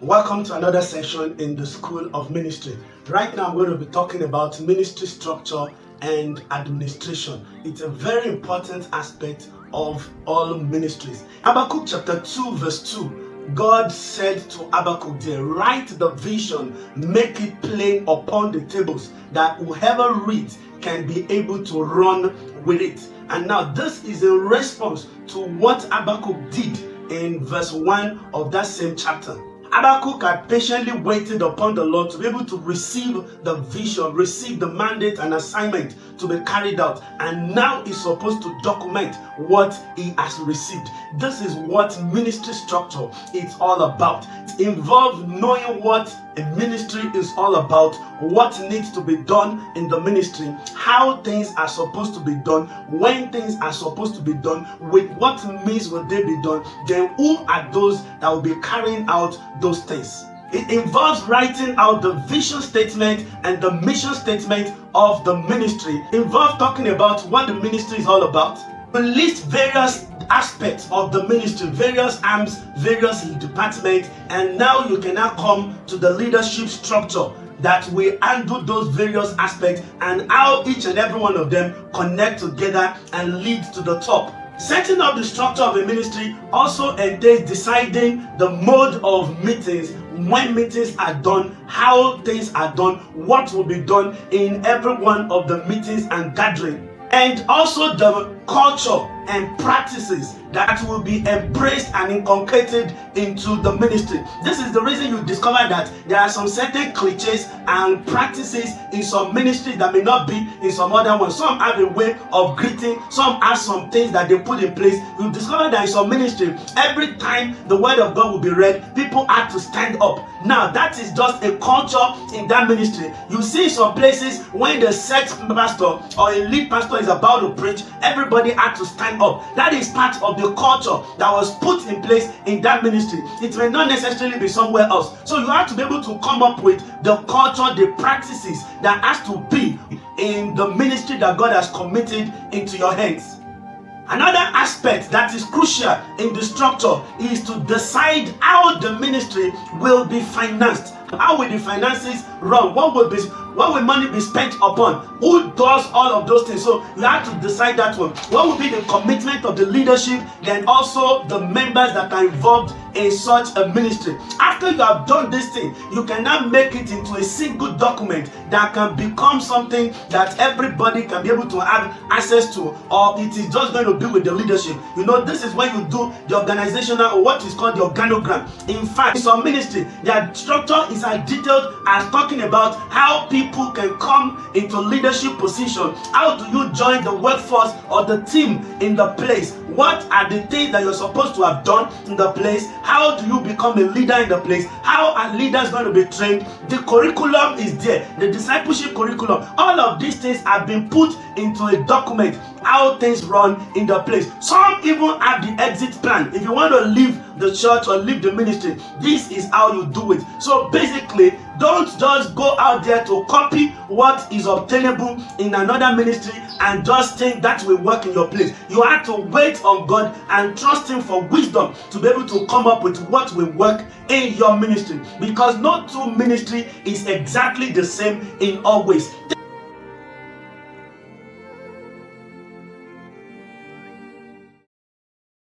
Welcome to another session in the School of Ministry. Right now, I'm going to be talking about ministry structure and administration. It's a very important aspect of all ministries. Habakkuk chapter 2 verse 2, God said to Habakkuk there, write the vision, make it plain upon the tables, that whoever reads can be able to run with it. And now this is a response to what Habakkuk did in verse 1 of that same chapter. Habakkuk had patiently waited upon the Lord to be able to receive the vision, receive the mandate and assignment to be carried out. And now he's supposed to document what he has received. This is what ministry structure is all about. It involves knowing what a ministry is all about, what needs to be done in the ministry, how things are supposed to be done, when things are supposed to be done, with what means will they be done, then who are those that will be carrying out those things. It involves writing out the vision statement and the mission statement of the ministry. It involves talking about what the ministry is all about. We list various aspects of the ministry, various arms, various departments, and now you can now come to the leadership structure that will handle those various aspects and how each and every one of them connect together and lead to the top. Setting up the structure of a ministry also entails deciding the mode of meetings, when meetings are done, how things are done, what will be done in every one of the meetings and gatherings, and also the culture and practices that will be embraced and inculcated into the ministry. This is the reason you discover that there are some certain cliches and practices in some ministries that may not be in some other ones. Some have a way of greeting, some have some things that they put in place. You discover that in some ministry, every time the word of God will be read, people have to stand up. Now that is just a culture in that ministry. You see some places when the set pastor or a lead pastor is about to preach, everybody had to stand up. That is part of the culture that was put in place in that ministry. It may not necessarily be somewhere else. So you have to be able to come up with the culture, the practices that has to be in the ministry that God has committed into your hands. Another aspect that is crucial in the structure is to decide how the ministry will be financed. How will the finances run? What will money be spent upon? Who does all of those things? So you have to decide that one. What will be the commitment of the leadership, then also the members that are involved in such a ministry? After you have done this thing, you can now make it into a single document that can become something that everybody can be able to have access to, or it is just going to be with the leadership. You know, this is when you do the organizational, or what is called the organogram. In fact, in some ministry, their structure is as detailed as talking about how people can come into leadership position. How do you join the workforce or the team in the place? What are the things that you're supposed to have done in the place? How do you become a leader in the place? How are leaders going to be trained? The curriculum is there, the discipleship curriculum. All of these things have been put into a document, how things run in the place. Some even have the exit plan. If you want to leave the church or leave the ministry, this is how you do it. So basically, don't just go out there to copy what is obtainable in another ministry and just think that will work in your place. You have to wait on God and trust Him for wisdom to be able to come up with what will work in your ministry, because no two ministry is exactly the same in all ways.